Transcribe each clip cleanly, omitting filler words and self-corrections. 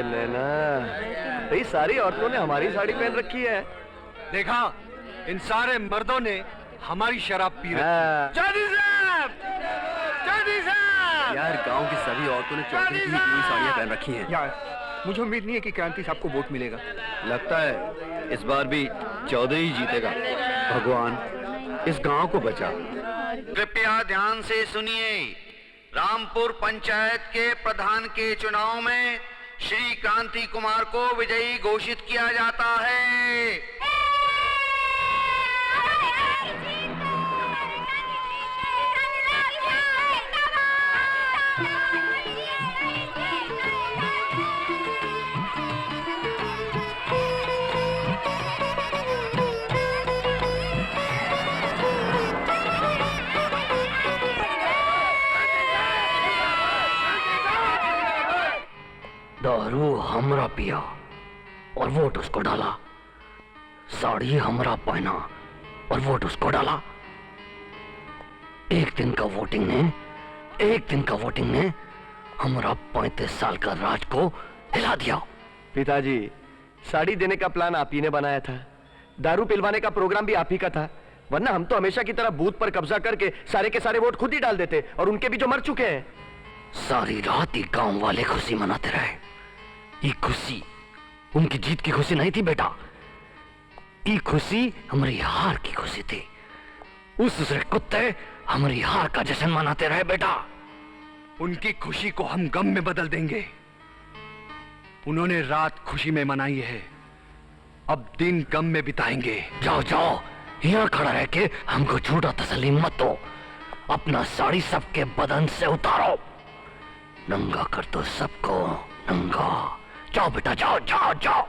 लेना, ये सारी औरतों ने हमारी साड़ी पहन रखी है। देखा, इन सारे मर्दों ने हमारी शराब पी रखी है। चौधरी साहब, चौधरी साहब। यार गांव की सभी औरतों ने चौधरी की पूरी साड़ियां पहन रखी हैं। यार मुझे उम्मीद नहीं है कि क्रांति साहब को वोट मिलेगा। लगता है इस बार भी चौधरी जीतेगा। भगवान इस गांव को बचा। कृपया ध्यान से सुनिए। रामपुर पंचायत के प्रधान के चुनाव में श्री क्रांति कुमार को विजयी घोषित किया जाता है। दारू हमरा पिया और वोट उसको डाला, साड़ी हमरा पहना और वोट उसको डाला। एक दिन का वोटिंग ने हमरा 35 साल का राज को हिला दिया। पिताजी, साड़ी देने का प्लान आप ही ने बनाया था, दारू पिलवाने का प्रोग्राम भी आप ही का था, वरना हम तो हमेशा की तरह बूथ पर कब्जा करके सारे के सारे वोट खुद ही डाल देते, और उनके भी जो मर चुके हैं। सारी रात ही गांव वाले खुशी मनाते रहे। ये खुशी उनकी जीत की खुशी नहीं थी बेटा, ये खुशी हमारी हार की खुशी थी। उस दूसरे कुत्ते हमारी हार का जश्न मनाते रहे बेटा। उनकी खुशी को हम गम में बदल देंगे। उन्होंने रात खुशी में मनाई है, अब दिन गम में बिताएंगे। जाओ जाओ, यहाँ खड़ा रह के हमको झूठा तसल्ली मत दो। अपना साड़ी सबके बदन से उतारो, नंगा कर दो सबको, नंगा। जाओ बेटा, जाओ जाओ जाओ।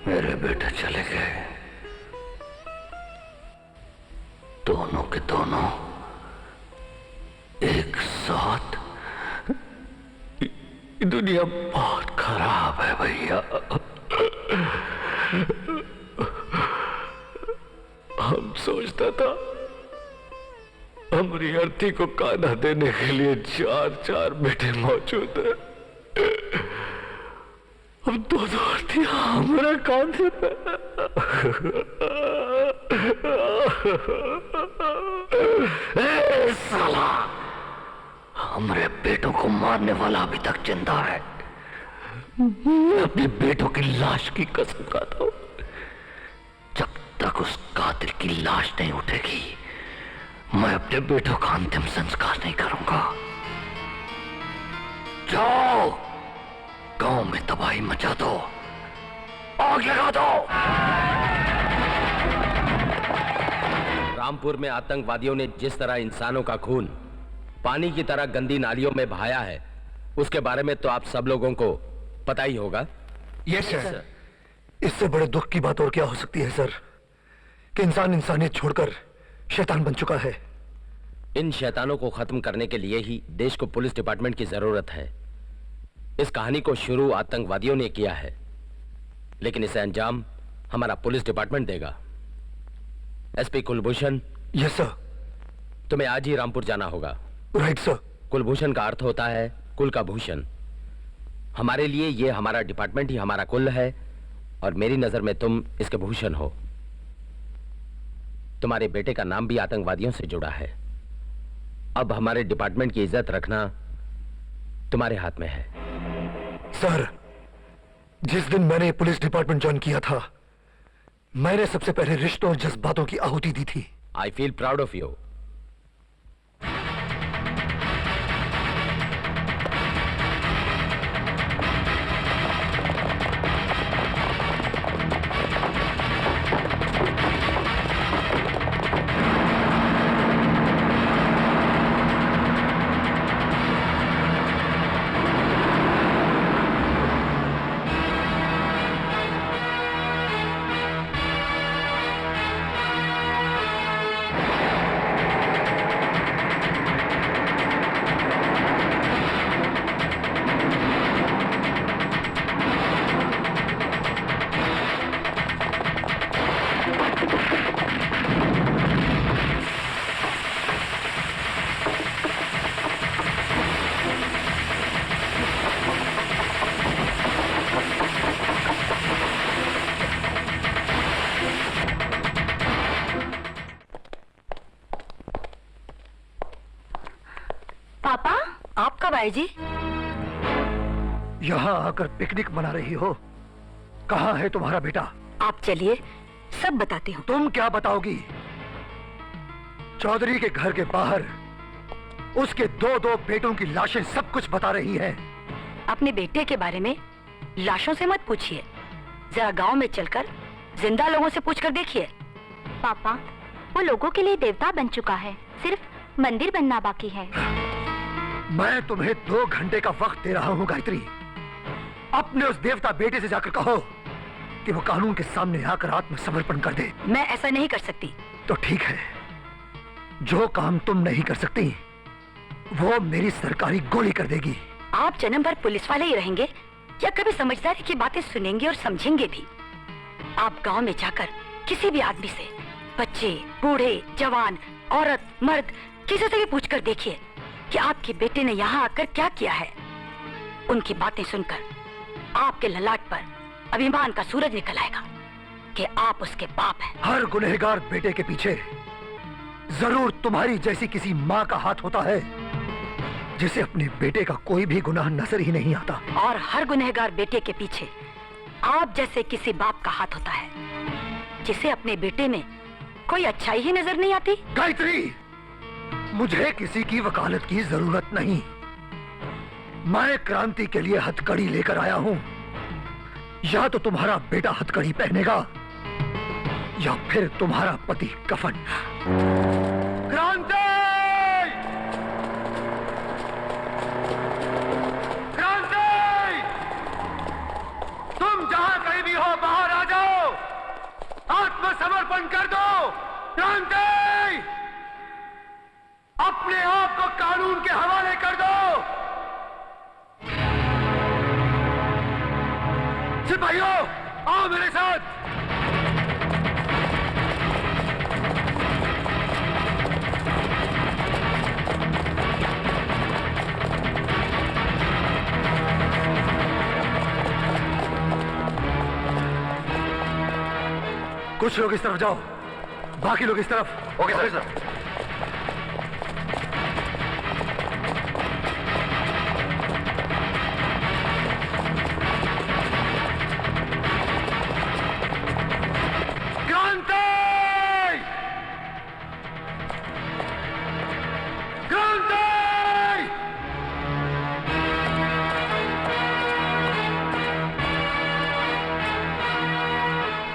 मेरे बेटे चले गए, दोनों के दोनों दुनिया बहुत खराब है भैया। हम सोचता था हमारी अर्थी को कान्हा देने के लिए 4-4 बेटे मौजूद है। अब 2 अर्थियां हमारा कांधे पे। साला, हमारे बेटों को मारने वाला अभी तक जिंदा है। मैं अपने बेटों की लाश की कसम खाता हूं, जब तक उस कातिल की लाश नहीं उठेगी मैं अपने बेटों का अंतिम संस्कार नहीं करूंगा। जाओ, गांव में तबाही मचा दो, आग लगा दो। रामपुर में आतंकवादियों ने जिस तरह इंसानों का खून पानी की तरह गंदी नालियों में बहाया है, उसके बारे में तो आप सब लोगों को पता ही होगा। Yes sir. इससे बड़े दुख की बात और क्या हो सकती है सर, कि इंसान इंसानियत छोड़कर शैतान बन चुका है। इन शैतानों को खत्म करने के लिए ही देश को पुलिस डिपार्टमेंट की जरूरत है। इस कहानी को शुरू आतंकवादियों ने किया है, लेकिन इसे अंजाम हमारा पुलिस डिपार्टमेंट देगा। एसपी कुलभूषण। Yes sir. तुम्हें आज ही रामपुर जाना होगा। Right sir. कुलभूषण का अर्थ होता है कुल का भूषण। हमारे लिए ये हमारा डिपार्टमेंट ही हमारा कुल है, और मेरी नजर में तुम इसके भूषण हो। तुम्हारे बेटे का नाम भी आतंकवादियों से जुड़ा है। अब हमारे डिपार्टमेंट की इज्जत रखना तुम्हारे हाथ में है। सर, जिस दिन मैंने पुलिस डिपार्टमेंट ज्वाइन किया था, मैंने सबसे पहले रिश्तों और जज्बातों की आहुति दी थी। I feel proud of you. पापा, आप कब आए जी? यहां आकर पिकनिक मना रही हो? कहां है तुम्हारा बेटा? आप चलिए, सब बताती हूँ। तुम क्या बताओगी? चौधरी के घर के बाहर उसके 2 बेटों की लाशें सब कुछ बता रही हैं। अपने बेटे के बारे में लाशों से मत पूछिए, जरा गांव में चलकर जिंदा लोगों से पूछकर देखिए। पापा, वो लोगों के लिए देवता बन चुका है, सिर्फ मंदिर बनना बाकी है। मैं तुम्हें 2 घंटे का वक्त दे रहा हूं गायत्री। अपने उस देवता बेटे से जाकर कहो कि वो कानून के सामने आकर आत्मसमर्पण कर दे। मैं ऐसा नहीं कर सकती। तो ठीक है, जो काम तुम नहीं कर सकती वो मेरी सरकारी गोली कर देगी। आप जन्म भर पुलिस वाले ही रहेंगे या कभी समझदारी की बातें सुनेंगे और समझेंगे भी? आप गांव में जाकर किसी भी आदमी से, बच्चे, बूढ़े, जवान, औरत, मर्द, किसी से भी पूछकर देखिए कि आपके बेटे ने यहाँ आकर क्या किया है। उनकी बातें सुनकर आपके ललाट पर अभिमान का सूरज निकल आएगा कि आप उसके बाप हैं। हर गुनहगार बेटे के पीछे जरूर तुम्हारी जैसी किसी माँ का हाथ होता है जिसे अपने बेटे का कोई भी गुनाह नजर ही नहीं आता। और हर गुनहगार बेटे के पीछे आप जैसे किसी बाप का हाथ होता है जिसे अपने बेटे में कोई अच्छाई ही नजर नहीं आती। गायत्री, मुझे किसी की वकालत की जरूरत नहीं। मैं क्रांति के लिए हथकड़ी लेकर आया हूं। या तो तुम्हारा बेटा हथकड़ी पहनेगा या फिर तुम्हारा पति कफन। क्रांति! क्रांति! तुम जहां कहीं भी हो बाहर आ जाओ, आत्मसमर्पण कर दो। क्रांति! अपने आप को कानून के हवाले कर दो। सिपाहियों, आओ मेरे साथ। कुछ लोग इस तरफ जाओ, बाकी लोग इस तरफ। Okay sir. क्रांति! क्रांति!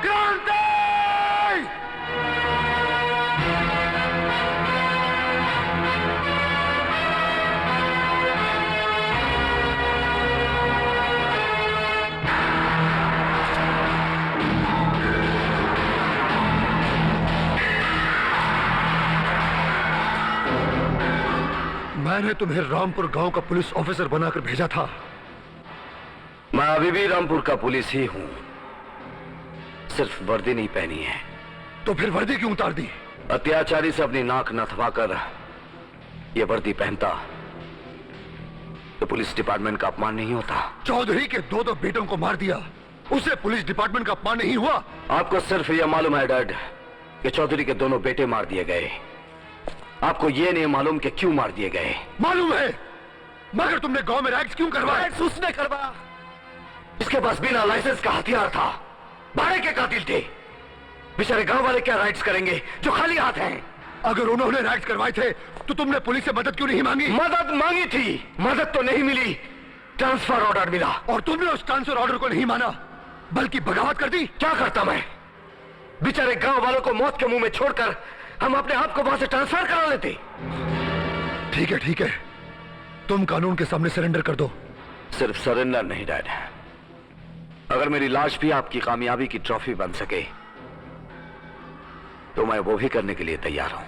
क्रांति! मैंने तुम्हें रामपुर गांव का पुलिस ऑफिसर बनाकर भेजा था। मैं अभी भी रामपुर का पुलिस ही हूं, सिर्फ वर्दी नहीं पहनी है। तो फिर वर्दी क्यों उतार दी? अत्याचारी से अपनी नाक न थवाकर ये वर्दी पहनता तो पुलिस डिपार्टमेंट का अपमान नहीं होता। चौधरी के दो बेटों को मार दिया, उसे पुलिस डिपार्टमेंट का अपमान नहीं हुआ? आपको सिर्फ यह मालूम है डैड कि चौधरी के दोनों बेटे मार दिए गए। आपको यह नहीं मालूम कि क्यों मार दिए गए। मालूम है, मगर तुमने गांव में राइड्स क्यों करवाए? उसने करवाया, इसके पास बिना लाइसेंस का हथियार था। भाड़े के कातिल थे। बेचारे गांव वाले क्या राइड्स करेंगे जो खाली हाथ हैं? अगर उन्होंने राइड्स करवाए थे तो तुमने पुलिस से मदद क्यों नहीं मांगी? मदद मांगी थी, मदद तो नहीं मिली, ट्रांसफर ऑर्डर मिला। और तुमने उस ट्रांसफर ऑर्डर को नहीं माना बल्कि बगावत कर दी। क्या करता मैं? बेचारे गांव वालों को मौत के मुंह में छोड़कर हम अपने आप को वहां से ट्रांसफर करा लेते। ठीक है, तुम कानून के सामने सरेंडर कर दो। सिर्फ सरेंडर नहीं डैड, अगर मेरी लाश भी आपकी कामयाबी की ट्रॉफी बन सके तो मैं वो भी करने के लिए तैयार हूं।